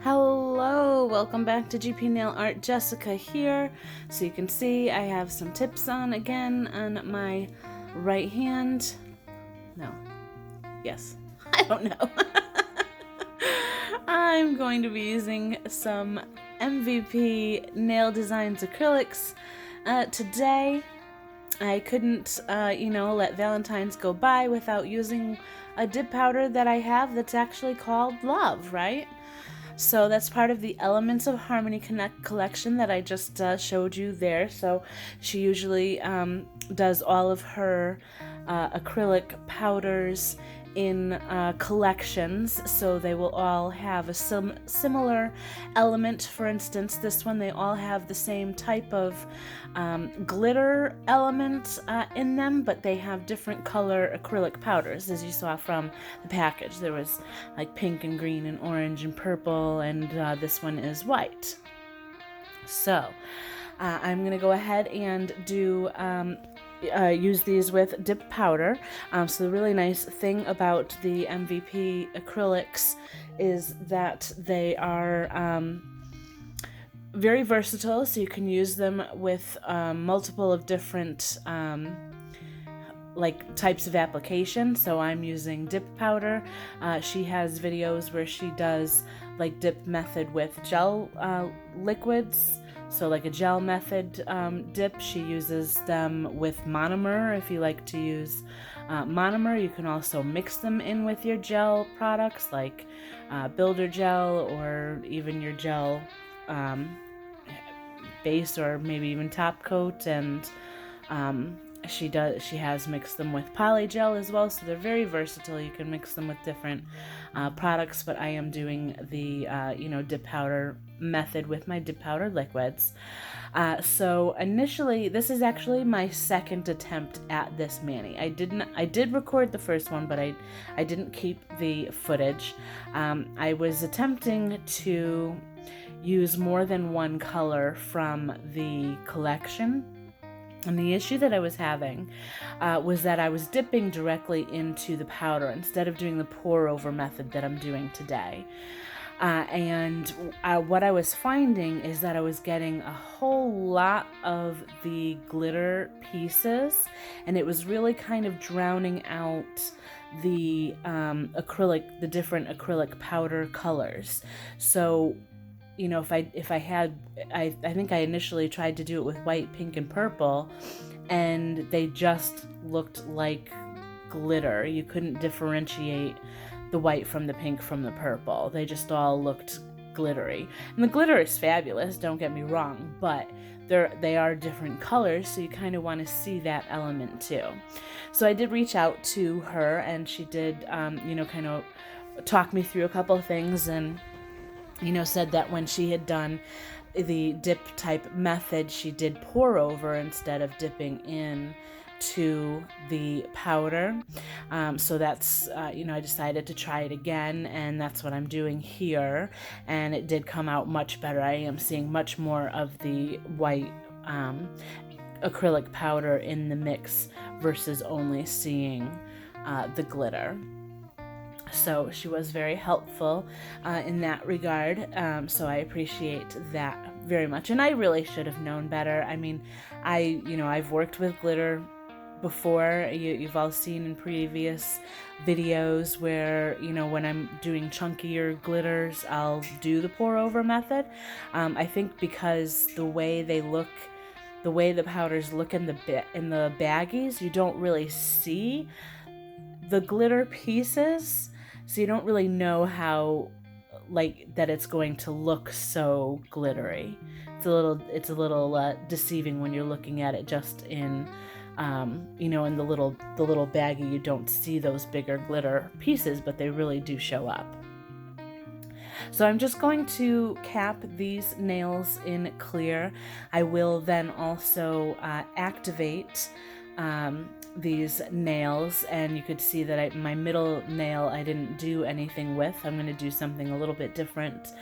Hello, welcome back to GP Nail Art. Jessica here. So you can see I have some tips on again on my right hand. No. Yes. I don't know. I'm going to be using some MVP Nail Designs acrylics today. I couldn't, let Valentine's go by without using a dip powder that I have that's actually called Love, right? So that's part of the Elements of Harmony Connect collection that I just showed you there. So she usually does all of her acrylic powders in collections, so they will all have a similar element. For instance, this one, they all have the same type of glitter element in them, but they have different color acrylic powders, as you saw from the package. There was like pink and green and orange and purple, and this one is white. So I'm going to go ahead and do use these with dip powder. So the really nice thing about the MVP acrylics is that they are very versatile, so you can use them with multiple of different like types of application. So I'm using dip powder. She has videos where she does like dip method with gel liquids. So like a gel method dip, she uses them with monomer. If you like to use monomer, you can also mix them in with your gel products like builder gel or even your gel base or maybe even top coat. And she has mixed them with polygel as well, so they're very versatile. You can mix them with different products, but I am doing the dip powder method with my dip powder liquids. So initially, this is actually my second attempt at this mani. I did record the first one, but I didn't keep the footage. I was attempting to use more than one color from the collection. And the issue that I was having was that I was dipping directly into the powder instead of doing the pour over method that I'm doing today. And what I was finding is that I was getting a whole lot of the glitter pieces, and it was really kind of drowning out the the different acrylic powder colors. So if I think I initially tried to do it with white, pink, and purple, and they just looked like glitter. You couldn't differentiate the white from the pink from the purple. They just all looked glittery. And the glitter is fabulous, don't get me wrong, but they are different colors, so you kind of want to see that element too. So I did reach out to her, and she did, kind of talk me through a couple of things, and said that when she had done the dip type method, she did pour over instead of dipping in to the powder. So that's, I decided to try it again, and that's what I'm doing here. And it did come out much better. I am seeing much more of the white acrylic powder in the mix versus only seeing the glitter. So she was very helpful in that regard. So I appreciate that very much. And I really should have known better. I mean, I've worked with glitter before. You've all seen in previous videos where, when I'm doing chunkier glitters, I'll do the pour over method. I think because the way the powders look in the baggies, you don't really see the glitter pieces. So you don't really know how, that it's going to look so glittery. It's a little deceiving when you're looking at it just in, in the little baggie. You don't see those bigger glitter pieces, but they really do show up. So I'm just going to cap these nails in clear. I will then also activate these nails, and you could see that my middle nail I didn't do anything with. I'm going to do something a little bit different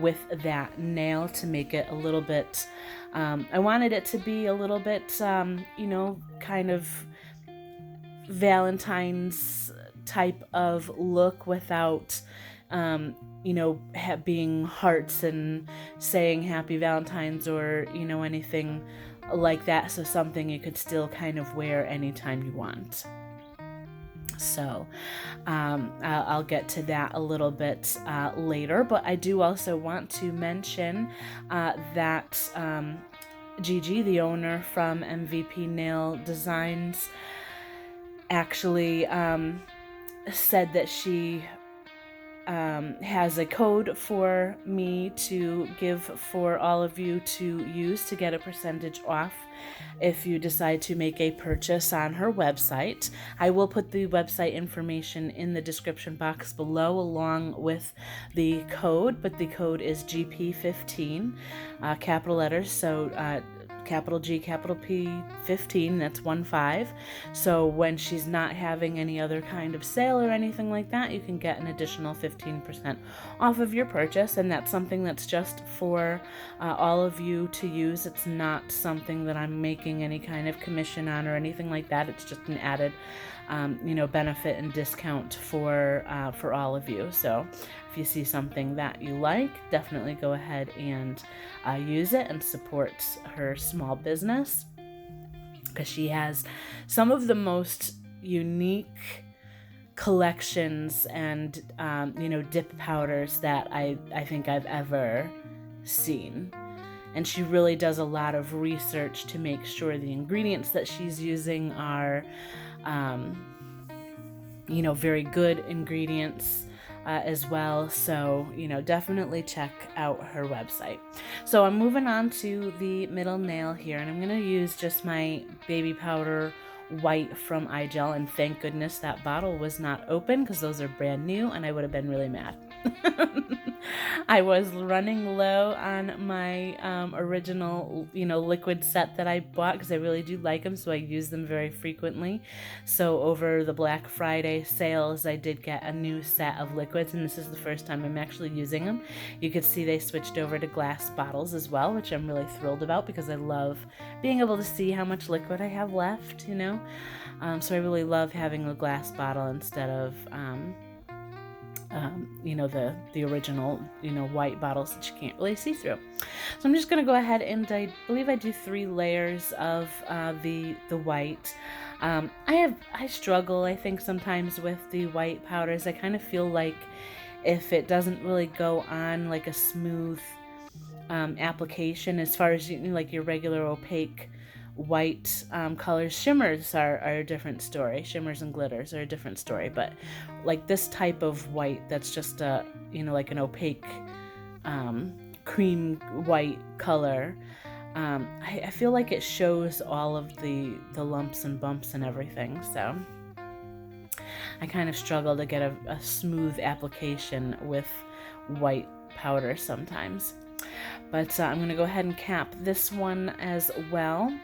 with that nail to make it a little bit, I wanted it to be a little bit, kind of Valentine's type of look without being hearts and saying happy Valentine's or, anything like that. So something you could still kind of wear anytime you want. So I'll get to that a little bit later, but I do also want to mention that Gigi, the owner from MVP Nail Designs, actually said that she has a code for me to give for all of you to use to get a percentage off if you decide to make a purchase on her website. I will put the website information in the description box below along with the code, but the code is GP15, capital letters, so capital G, capital P, 15, that's 15. So when she's not having any other kind of sale or anything like that, you can get an additional 15% off of your purchase, and that's something that's just for all of you to use. It's not something that I'm making any kind of commission on or anything like that. It's just an added benefit and discount for all of you. So if you see something that you like, definitely go ahead and use it and support her small business, because she has some of the most unique collections and dip powders that I think I've ever seen. And she really does a lot of research to make sure the ingredients that she's using are very good ingredients as well. So, definitely check out her website. So I'm moving on to the middle nail here, and I'm going to use just my baby powder white from iGel, and thank goodness that bottle was not open, because those are brand new and I would have been really mad. I was running low on my original, liquid set that I bought, because I really do like them, so I use them very frequently. So over the Black Friday sales, I did get a new set of liquids, and this is the first time I'm actually using them. You could see they switched over to glass bottles as well, which I'm really thrilled about, because I love being able to see how much liquid I have left, So I really love having a glass bottle instead of the original, white bottles that you can't really see through. So I'm just going to go ahead and I believe I do 3 layers of the white. I struggle, I think, sometimes with the white powders. I kind of feel like if it doesn't really go on like a smooth application, as far as like your regular opaque white colors, shimmers are a different story. Shimmers and glitters are a different story, but like this type of white that's just a like an opaque cream white color, I feel like it shows all of the lumps and bumps and everything. So I kind of struggle to get a smooth application with white powder sometimes. But I'm going to go ahead and cap this one as well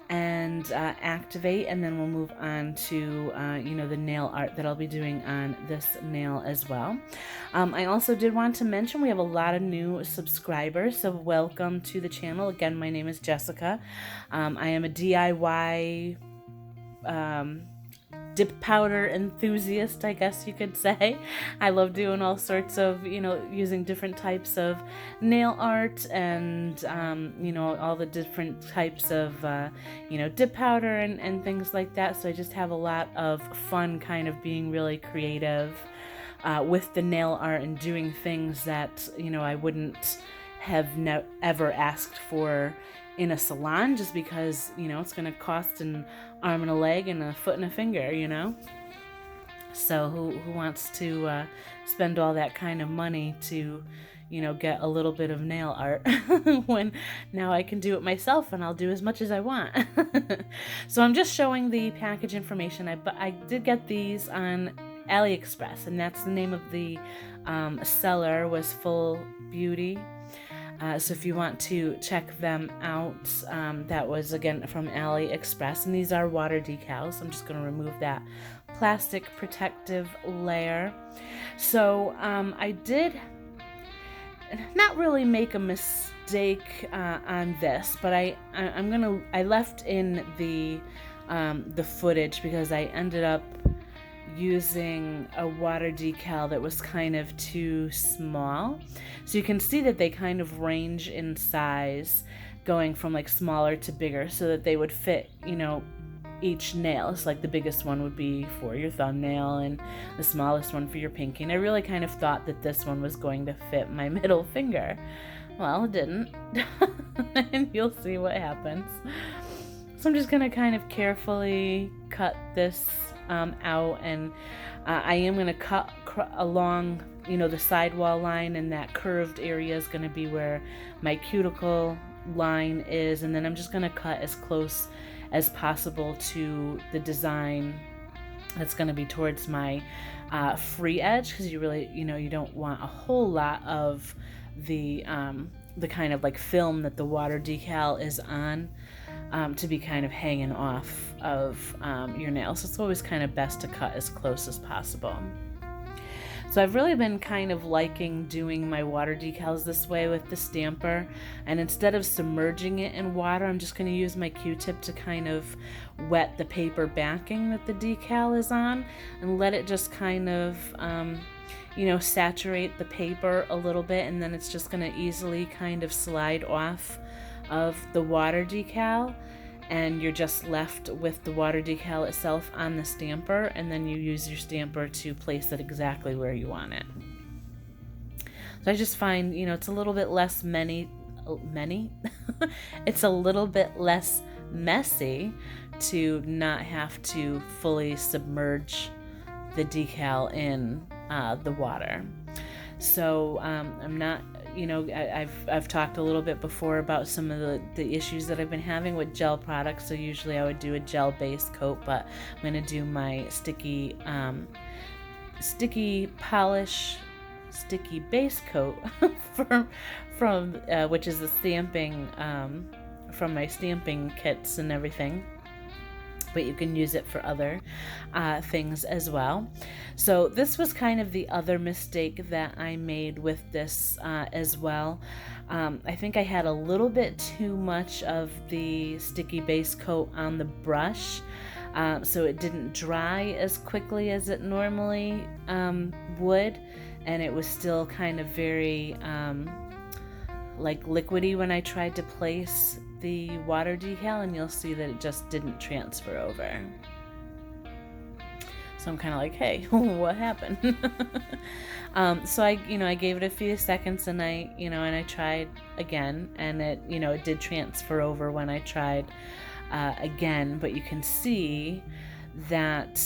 and activate, and then we'll move on to the nail art that I'll be doing on this nail as well. I also did want to mention we have a lot of new subscribers, so welcome to the channel. Again, my name is Jessica. I am a DIY dip powder enthusiast, I guess you could say. I love doing all sorts of, using different types of nail art and, all the different types of, dip powder and things like that. So I just have a lot of fun kind of being really creative with the nail art and doing things that, I wouldn't have ever asked for in a salon, just because it's going to cost an arm and a leg and a foot and a finger, so who wants to spend all that kind of money to get a little bit of nail art when now I can do it myself and I'll do as much as I want. So I'm just showing the package information. I did get these on AliExpress, and that's the name of the seller, was Full Beauty. So if you want to check them out, that was again from AliExpress, and these are water decals. I'm just going to remove that plastic protective layer. So I did not really make a mistake on this, but I left in the footage because I ended up using a water decal that was kind of too small. So you can see that they kind of range in size, going from like smaller to bigger, so that they would fit, you know, each nail. It's like the biggest one would be for your thumbnail and the smallest one for your pinky. And I really kind of thought that this one was going to fit my middle finger. Well, it didn't. And you'll see what happens. So I'm just going to kind of carefully cut this out, and I am going to cut along, you know, the sidewall line, and that curved area is going to be where my cuticle line is, and then I'm just going to cut as close as possible to the design that's going to be towards my free edge, because you really, you know, you don't want a whole lot of the kind of like film that the water decal is on to be kind of hanging off of your nails. So it's always kind of best to cut as close as possible. So I've really been kind of liking doing my water decals this way with the stamper, and instead of submerging it in water, I'm just going to use my Q-tip to kind of wet the paper backing that the decal is on, and let it just kind of you know, saturate the paper a little bit, and then it's just going to easily kind of slide off of the water decal, and you're just left with the water decal itself on the stamper, and then you use your stamper to place it exactly where you want it. So I just find, you know, it's a little bit less it's a little bit less messy to not have to fully submerge the decal in the water. So I'm not, you know, I've talked a little bit before about some of the issues that I've been having with gel products. So usually I would do a gel base coat, but I'm going to do my sticky base coat from which is the stamping from my stamping kits and everything. But you can use it for other things as well. So this was kind of the other mistake that I made with this as well. I think I had a little bit too much of the sticky base coat on the brush, so it didn't dry as quickly as it normally would, and it was still kind of very like liquidy when I tried to place the water decal, and you'll see that it just didn't transfer over. So I'm kind of like, hey, what happened? So I gave it a few seconds, and I tried again, and it did transfer over when I tried again, but you can see that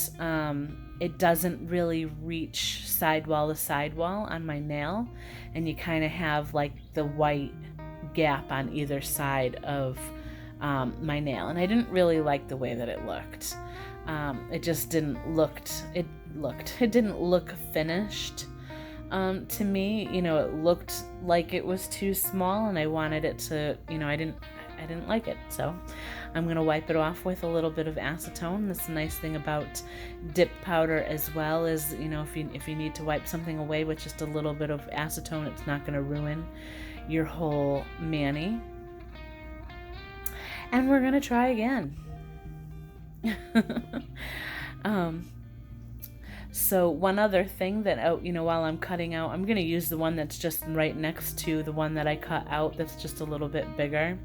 it doesn't really reach sidewall to sidewall on my nail, and you kind of have like the white gap on either side of my nail, and I didn't really like the way that it looked. It just didn't it didn't look finished to me. It looked like it was too small, and I wanted it to, I didn't like it. So I'm gonna wipe it off with a little bit of acetone. That's the nice thing about dip powder as well, is if you need to wipe something away with just a little bit of acetone, it's not gonna ruin your whole mani. And we're gonna try again. So one other thing that while I'm cutting out, I'm gonna use the one that's just right next to the one that I cut out, that's just a little bit bigger,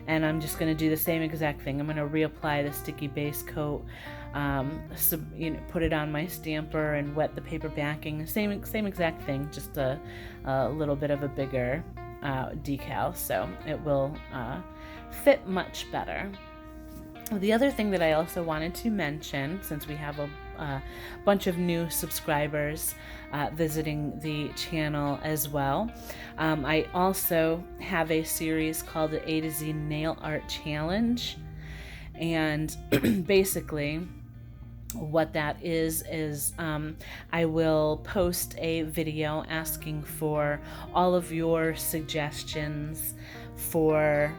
and I'm just gonna do the same exact thing. I'm gonna reapply the sticky base coat, put it on my stamper and wet the paper backing. Same exact thing, just a little bit of a bigger decal, so it will fit much better. The other thing that I also wanted to mention, since we have a bunch of new subscribers visiting the channel as well, I also have a series called the A to Z Nail Art Challenge, and basically what that is I will post a video asking for all of your suggestions for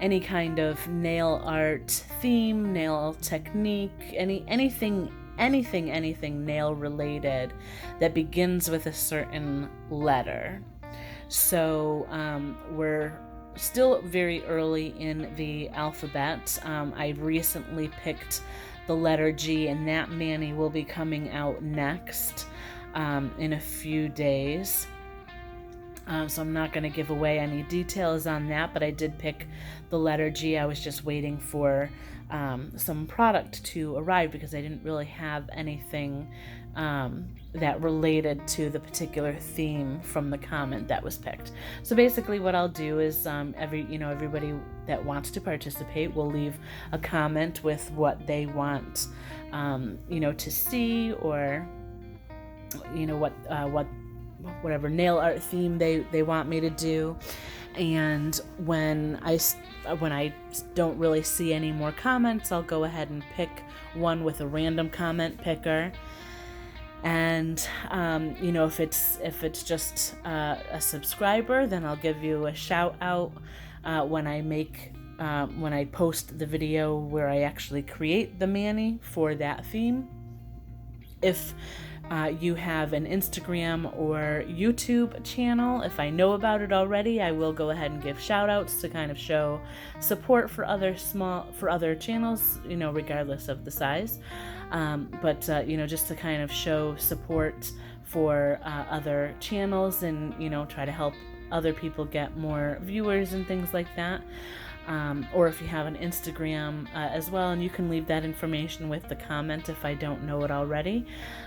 any kind of nail art theme, nail technique, anything nail related that begins with a certain letter. So we're still very early in the alphabet. I recently picked the letter G, and that mani will be coming out next in a few days. So I'm not going to give away any details on that, but I did pick the letter G. I was just waiting for some product to arrive because I didn't really have anything that related to the particular theme from the comment that was picked. So basically what I'll do is everybody that wants to participate will leave a comment with what they want to see, or whatever nail art theme they want me to do. And when I don't really see any more comments, I'll go ahead and pick one with a random comment picker. And if it's just a subscriber, then I'll give you a shout out when I post the video where I actually create the mani for that theme. If you have an Instagram or YouTube channel, if I know about it already, I will go ahead and give shout outs to kind of show support for other channels, regardless of the size. But just to kind of show support for other channels and, try to help other people get more viewers and things like that. Or if you have an Instagram as well, and you can leave that information with the comment if I don't know it already,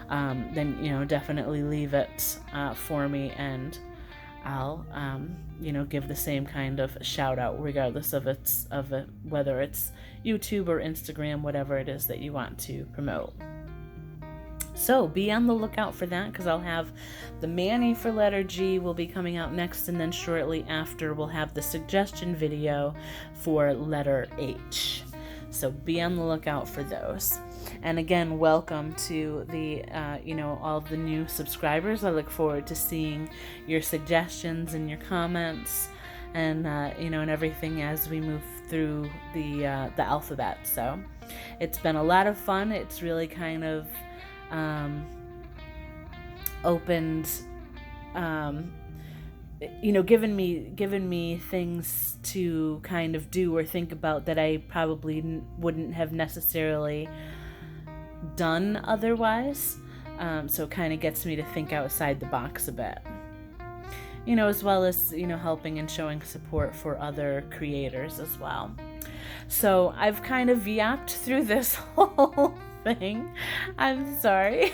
then definitely leave it for me, and I'll give the same kind of shout out regardless of whether it's YouTube or Instagram, whatever it is that you want to promote. So be on the lookout for that, because I'll have the mani for letter G will be coming out next, and then shortly after we'll have the suggestion video for letter H. So be on the lookout for those. And again, welcome to the all the new subscribers. I look forward to seeing your suggestions and your comments, and and everything as we move through the alphabet. So it's been a lot of fun. It's really kind of opened, given me things to kind of do or think about that I probably wouldn't have necessarily done otherwise. So it kind of gets me to think outside the box a bit, as well as, helping and showing support for other creators as well. So I've kind of yapped through this whole thing. I'm sorry.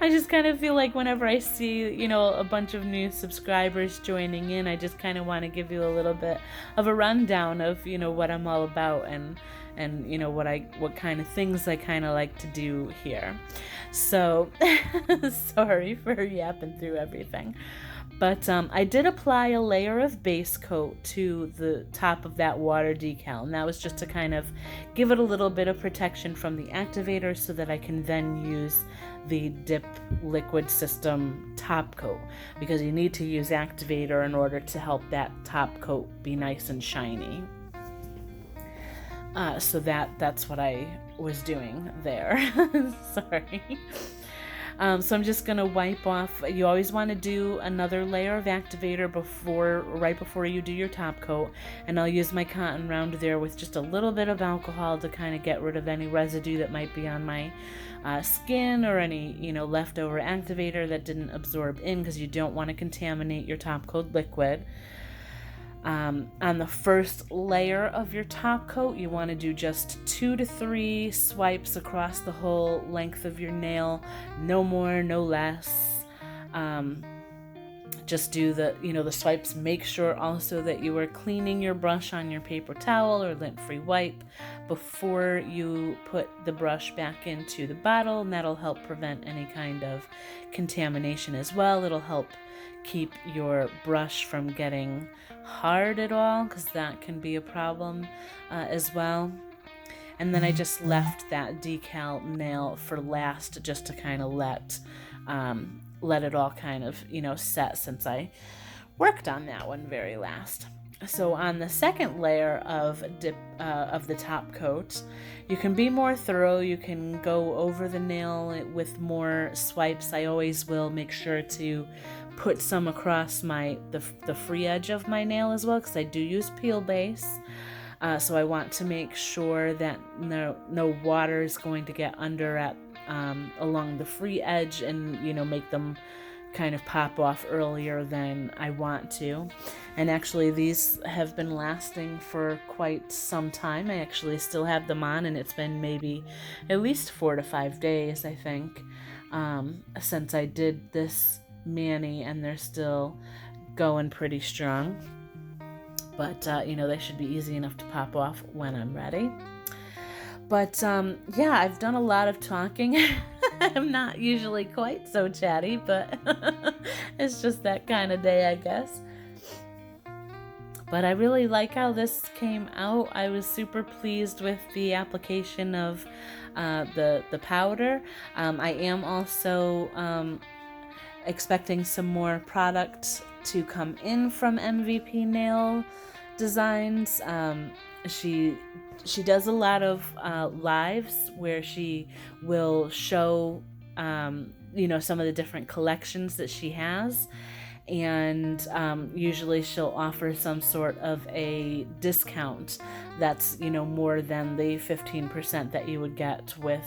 I just kind of feel like whenever I see, a bunch of new subscribers joining in, I just kind of want to give you a little bit of a rundown of, what I'm all about, and what kind of things I kind of like to do here. So sorry for yapping through everything. But I did apply a layer of base coat to the top of that water decal, and that was just to kind of give it a little bit of protection from the activator so that I can then use the dip liquid system top coat, because you need to use activator in order to help that top coat be nice and shiny. So that's what I was doing there. Sorry. So I'm just going to wipe off. You always want to do another layer of activator right before you do your top coat. And I'll use my cotton round there with just a little bit of alcohol to kind of get rid of any residue that might be on my skin, or any, leftover activator that didn't absorb in, because you don't want to contaminate your top coat liquid. On the first layer of your top coat, you want to do just 2 to 3 swipes across the whole length of your nail, no more, no less. Just do the swipes. Make sure also that you are cleaning your brush on your paper towel or lint-free wipe before you put the brush back into the bottle, and that'll help prevent any kind of contamination as well. It'll help keep your brush from getting hard at all, because that can be a problem as well. And then I just left that decal nail for last, just to kind of let it all kind of set, since I worked on that one very last. So on the second layer of the top coat, you can be more thorough. You can go over the nail with more swipes. I always will make sure to put some across the free edge of my nail as well, because I do use Peel Base. So I want to make sure that no water is going to get under at along the free edge and, make them kind of pop off earlier than I want to. And actually these have been lasting for quite some time. I actually still have them on, and it's been maybe at least 4 to 5 days, I think, since I did this mani, and they're still going pretty strong. But they should be easy enough to pop off when I'm ready. But yeah, I've done a lot of talking. I'm not usually quite so chatty, but it's just that kind of day, I guess. But I really like how this came out. I was super pleased with the application of the powder. I am also expecting some more product to come in from MVP Nail Designs. She does a lot of lives where she will show some of the different collections that she has, and usually she'll offer some sort of a discount that's more than the 15% that you would get with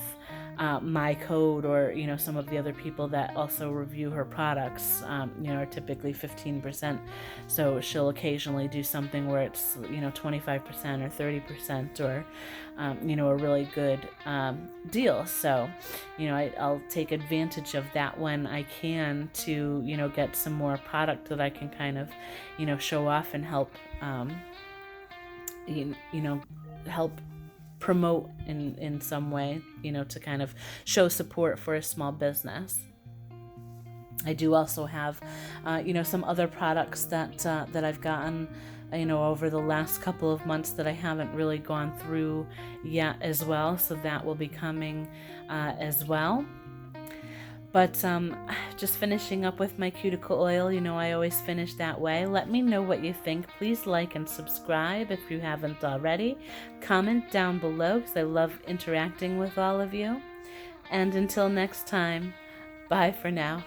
my code, or some of the other people that also review her products are typically 15%. So she'll occasionally do something where it's 25% or 30%, or a really good deal. So I'll take advantage of that when I can to get some more product that I can kind of show off and help help promote in some way, to kind of show support for a small business. I do also have, some other products that I've gotten, over the last couple of months that I haven't really gone through yet as well. So that will be coming as well. But just finishing up with my cuticle oil, I always finish that way. Let me know what you think. Please like and subscribe if you haven't already. Comment down below, because I love interacting with all of you. And until next time, bye for now.